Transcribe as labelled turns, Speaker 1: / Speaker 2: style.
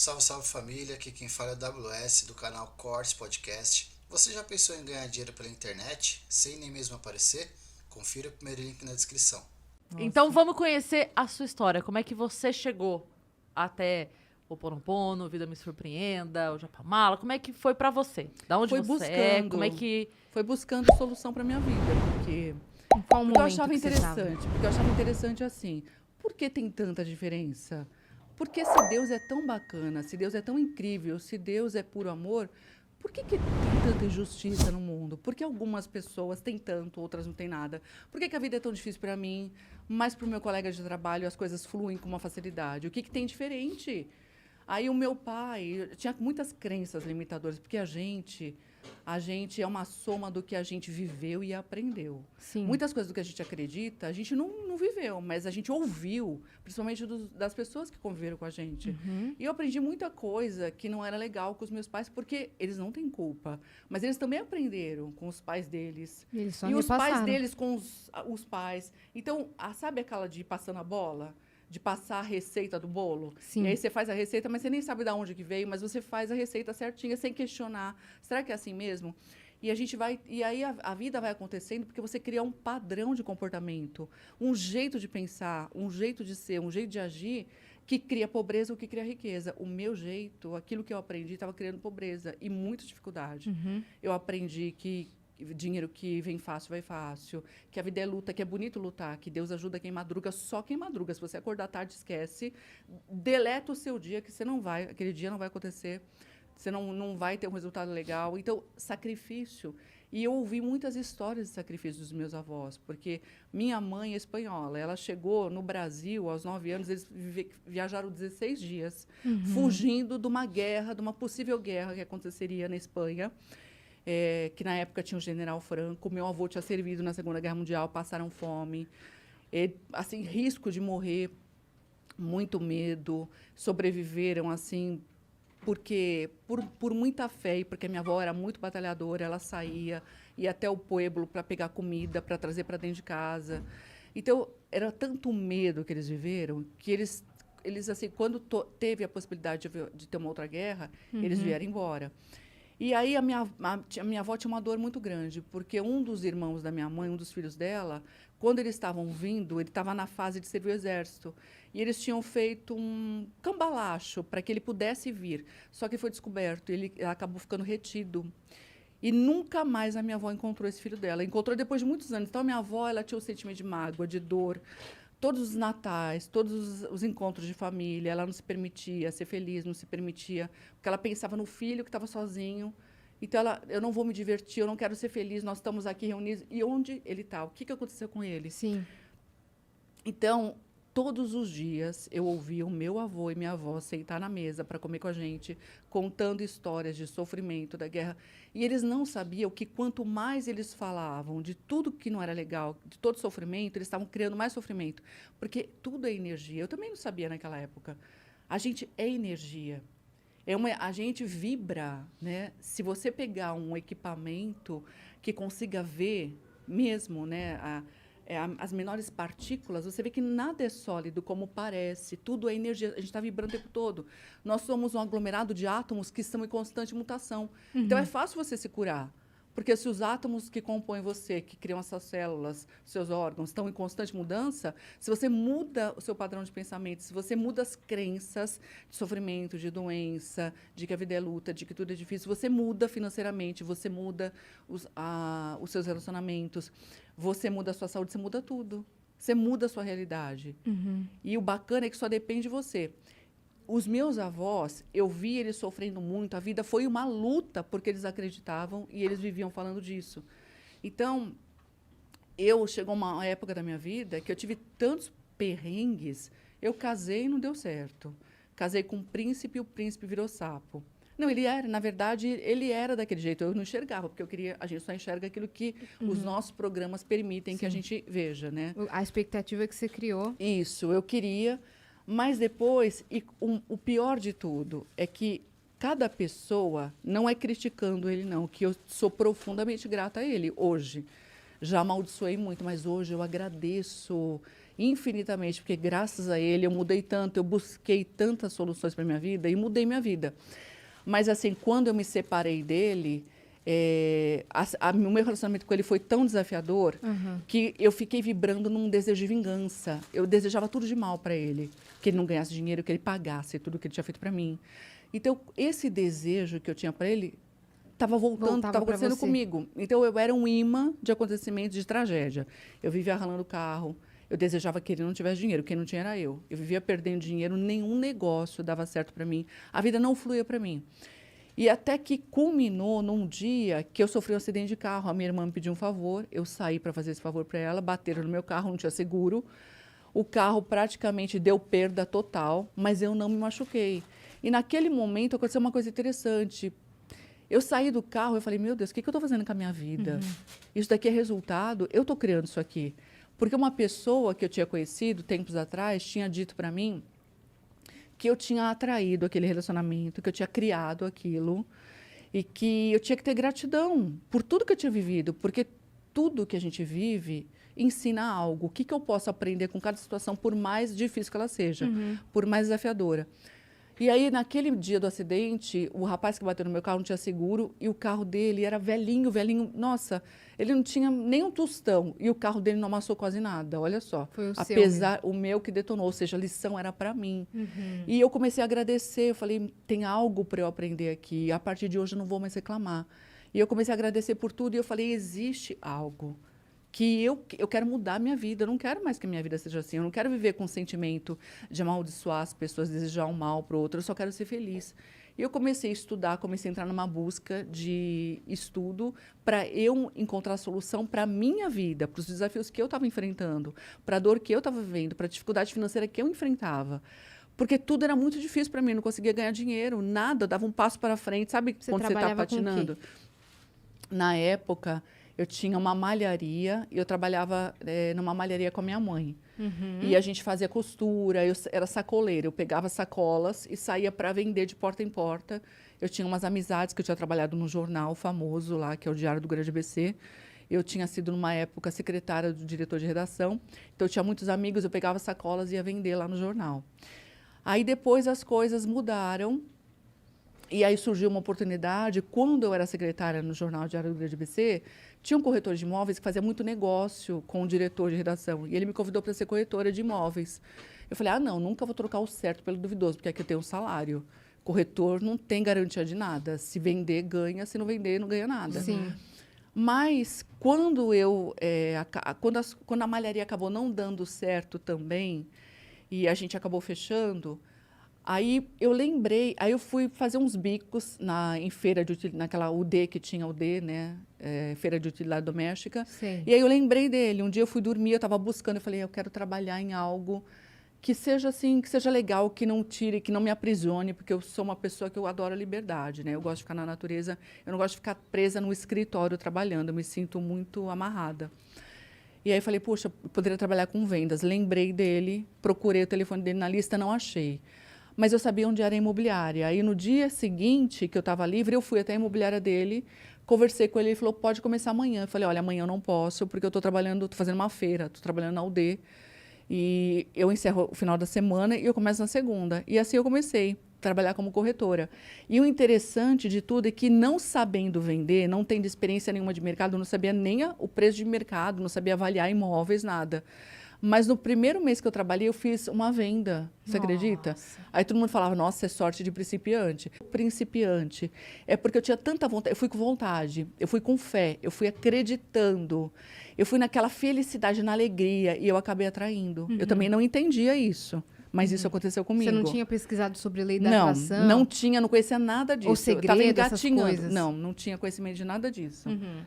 Speaker 1: Salve, salve família, aqui quem fala é WS do canal Cortes Podcast. Você já pensou em ganhar dinheiro pela internet, sem nem mesmo aparecer? Confira o primeiro link na descrição.
Speaker 2: Então vamos conhecer a sua história. Como é que você chegou até o Ponopono, Vida Me Surpreenda, o Japamala? Como é que foi pra você? Da onde
Speaker 3: Foi
Speaker 2: você é?
Speaker 3: buscando.
Speaker 2: Como é que...
Speaker 3: Foi buscando solução para minha vida, porque
Speaker 4: Em qual
Speaker 3: porque eu
Speaker 4: momento
Speaker 3: achava
Speaker 4: que você tava?
Speaker 3: interessante, porque eu achava interessante assim. Por que tem tanta diferença? Porque se Deus é tão bacana, se Deus é tão incrível, se Deus é puro amor, por que tem tanta injustiça no mundo? Por que algumas pessoas têm tanto, outras não têm nada? Por que a vida é tão difícil para mim, mas para o meu colega de trabalho as coisas fluem com uma facilidade? O que tem diferente? Aí o meu pai tinha muitas crenças limitadoras, porque a gente é uma soma do que a gente viveu e aprendeu.
Speaker 4: Sim.
Speaker 3: Muitas coisas do que a gente acredita, a gente não viveu, mas a gente ouviu, principalmente das pessoas que conviveram com a gente. E eu aprendi muita coisa que não era legal com os meus pais, porque eles não têm culpa. Mas eles também aprenderam com os pais deles.
Speaker 4: E eles só
Speaker 3: E os pais
Speaker 4: repassaram.
Speaker 3: deles com os pais. Então, sabe aquela de ir passando a bola? De passar a receita do bolo.
Speaker 4: Sim.
Speaker 3: E aí você faz a receita, mas você nem sabe de onde que veio, mas você faz a receita certinha, sem questionar. Será que é assim mesmo? E a gente vai. E aí a vida vai acontecendo porque você cria um padrão de comportamento, um jeito de pensar, um jeito de ser, um jeito de agir que cria pobreza ou que cria riqueza. O meu jeito, aquilo que eu aprendi, estava criando pobreza e muita dificuldade. Eu aprendi que dinheiro que vem fácil, vai fácil. Que a vida é luta, que é bonito lutar, que Deus ajuda quem madruga, só quem madruga. Se você acordar tarde, esquece. Deleta o seu dia, que você não vai, aquele dia não vai acontecer. Você não vai ter um resultado legal. Então, sacrifício. E eu ouvi muitas histórias de sacrifício dos meus avós, porque minha mãe é espanhola. Ela chegou no Brasil aos 9 anos, eles viajaram 16 dias, fugindo de uma guerra, de uma possível guerra que aconteceria na Espanha. Que na época tinha o general Franco, meu avô tinha servido na Segunda Guerra Mundial, passaram fome, assim, risco de morrer, muito medo, sobreviveram assim, porque por muita fé e porque minha avó era muito batalhadora, ela saía, ia até o pueblo para pegar comida, para trazer para dentro de casa. Então, era tanto medo que eles viveram, que eles assim, quando teve a possibilidade de ter uma outra guerra, eles vieram embora. E aí a minha avó tinha uma dor muito grande, porque um dos irmãos da minha mãe, um dos filhos dela, quando eles estavam vindo, ele estava na fase de servir o exército. E eles tinham feito um cambalacho para que ele pudesse vir. Só que foi descoberto, ele acabou ficando retido. E nunca mais a minha avó encontrou esse filho dela. Encontrou depois de muitos anos. Então, a minha avó ela tinha um sentimento de mágoa, de dor. Todos os natais, todos os encontros de família, ela não se permitia ser feliz, não se permitia, porque ela pensava no filho que estava sozinho. Então, eu não vou me divertir, eu não quero ser feliz, nós estamos aqui reunidos. E onde ele está? O que aconteceu com ele?
Speaker 4: Sim.
Speaker 3: Então, todos os dias eu ouvia o meu avô e minha avó sentar na mesa para comer com a gente, contando histórias de sofrimento, da guerra. E eles não sabiam que quanto mais eles falavam de tudo que não era legal, de todo sofrimento, eles estavam criando mais sofrimento. Porque tudo é energia. Eu também não sabia naquela época. A gente é energia. A gente vibra, né? Se você pegar um equipamento que consiga ver mesmo, né, as menores partículas, você vê que nada é sólido como parece, tudo é energia, a gente está vibrando o tempo todo. Nós somos um aglomerado de átomos que estão em constante mutação. Então, é fácil você se curar. Porque se os átomos que compõem você, que criam essas células, seus órgãos, estão em constante mudança, se você muda o seu padrão de pensamento, se você muda as crenças de sofrimento, de doença, de que a vida é luta, de que tudo é difícil, você muda financeiramente, você muda os seus relacionamentos, você muda a sua saúde, você muda tudo. Você muda a sua realidade. E o bacana é que só depende de você. Os meus avós, eu vi eles sofrendo muito, a vida foi uma luta porque eles acreditavam e eles viviam falando disso. Então, chegou uma época da minha vida que eu tive tantos perrengues, eu casei e não deu certo. Casei com um príncipe e o príncipe virou sapo. Não, na verdade, ele era daquele jeito, eu não enxergava, porque a gente só enxerga aquilo que os nossos programas permitem que a gente veja, né?
Speaker 4: A expectativa que você criou.
Speaker 3: Isso, eu queria. Mas depois, o pior de tudo é que cada pessoa, não é criticando ele, não, que eu sou profundamente grata a ele hoje. Já amaldiçoei muito, mas hoje eu agradeço infinitamente, porque graças a ele eu mudei tanto, eu busquei tantas soluções para minha vida e mudei minha vida. Mas assim, quando eu me separei dele, o meu relacionamento com ele foi tão desafiador que eu fiquei vibrando num desejo de vingança. Eu desejava tudo de mal para ele, que ele não ganhasse dinheiro, que ele pagasse tudo que ele tinha feito para mim. Então, esse desejo que eu tinha para ele estava voltando, estava acontecendo comigo. Então, eu era um imã de acontecimentos de tragédia. Eu vivia ralando o carro. Eu desejava que ele não tivesse dinheiro. Quem não tinha era eu. Eu vivia perdendo dinheiro, nenhum negócio dava certo para mim. A vida não fluía para mim. E até que culminou num dia que eu sofri um acidente de carro. A minha irmã me pediu um favor, eu saí para fazer esse favor para ela, bateram no meu carro, não tinha seguro. O carro praticamente deu perda total, mas eu não me machuquei. E naquele momento aconteceu uma coisa interessante. Eu saí do carro e falei, meu Deus, o que eu estou fazendo com a minha vida? Isso daqui é resultado, eu estou criando isso aqui. Porque uma pessoa que eu tinha conhecido tempos atrás tinha dito para mim que eu tinha atraído aquele relacionamento, que eu tinha criado aquilo e que eu tinha que ter gratidão por tudo que eu tinha vivido, porque tudo que a gente vive ensina algo. O que eu posso aprender com cada situação, por mais difícil que ela seja, por mais desafiadora. E aí, naquele dia do acidente, o rapaz que bateu no meu carro não tinha seguro e o carro dele era velhinho, velhinho. Nossa, ele não tinha nem um tostão e o carro dele não amassou quase nada, olha só.
Speaker 4: Foi o
Speaker 3: Apesar, o meu que detonou, ou seja, a lição era para mim. E eu comecei a agradecer, eu falei, tem algo para eu aprender aqui, a partir de hoje eu não vou mais reclamar. E eu comecei a agradecer por tudo e eu falei, existe algo que eu quero mudar a minha vida, eu não quero mais que a minha vida seja assim, eu não quero viver com o sentimento de amaldiçoar as pessoas, desejar um mal para o outro, eu só quero ser feliz. E eu comecei a estudar, comecei a entrar numa busca de estudo para eu encontrar a solução para a minha vida, para os desafios que eu estava enfrentando, para a dor que eu estava vivendo, para a dificuldade financeira que eu enfrentava. Porque tudo era muito difícil para mim, eu não conseguia ganhar dinheiro, nada, eu dava um passo para frente. Sabe quando você está patinando? Na época, eu tinha uma malharia e eu trabalhava numa malharia com a minha mãe. E a gente fazia costura, eu era sacoleira. Eu pegava sacolas e saía para vender de porta em porta. Eu tinha umas amizades que eu tinha trabalhado num jornal famoso lá, que é o Diário do Grande ABC. Eu tinha sido, numa época, secretária do diretor de redação. Então, eu tinha muitos amigos, eu pegava sacolas e ia vender lá no jornal. Aí, depois, as coisas mudaram. E aí surgiu uma oportunidade, quando eu era secretária no jornal Diário do Grande ABC, tinha um corretor de imóveis que fazia muito negócio com o diretor de redação. E ele me convidou para ser corretora de imóveis. Eu falei, não, nunca vou trocar o certo pelo duvidoso, porque aqui eu tenho um salário. Corretor não tem garantia de nada. Se vender, ganha. Se não vender, não ganha nada.
Speaker 4: Sim.
Speaker 3: Mas, quando a malharia acabou não dando certo também, e a gente acabou fechando, aí eu lembrei, aí eu fui fazer uns bicos em feira de utilidade, naquela UD que tinha UD, né? Feira de utilidade doméstica.
Speaker 4: Sim.
Speaker 3: E aí eu lembrei dele. Um dia eu fui dormir, eu estava buscando, eu falei, eu quero trabalhar em algo que seja assim, que seja legal, que não tire, que não me aprisione, porque eu sou uma pessoa que eu adoro a liberdade, né? Eu gosto de ficar na natureza, eu não gosto de ficar presa no escritório trabalhando, eu me sinto muito amarrada. E aí eu falei, poxa, eu poderia trabalhar com vendas. Lembrei dele, procurei o telefone dele na lista, não achei. Mas eu sabia onde era a imobiliária. Aí, no dia seguinte, que eu estava livre, eu fui até a imobiliária dele, conversei com ele, ele falou, pode começar amanhã. Eu falei, olha, amanhã eu não posso, porque eu estou trabalhando, estou fazendo uma feira, estou trabalhando na UD, e eu encerro o final da semana e eu começo na segunda. E assim eu comecei a trabalhar como corretora. E o interessante de tudo é que, não sabendo vender, não tendo experiência nenhuma de mercado, não sabia nem o preço de mercado, não sabia avaliar imóveis, nada. Mas no primeiro mês que eu trabalhei, eu fiz uma venda. Você acredita? Aí todo mundo falava, nossa, é sorte de principiante. Principiante. É porque eu tinha tanta vontade, eu fui com vontade, eu fui com fé, eu fui acreditando, eu fui naquela felicidade, na alegria, e eu acabei atraindo. Eu também não entendia isso, mas isso aconteceu comigo.
Speaker 4: Você não tinha pesquisado sobre lei da atração?
Speaker 3: Não tinha, não conhecia nada disso.
Speaker 4: O segredo,
Speaker 3: eu estava engatinhando.
Speaker 4: essas coisas?
Speaker 3: Não tinha conhecimento de nada disso.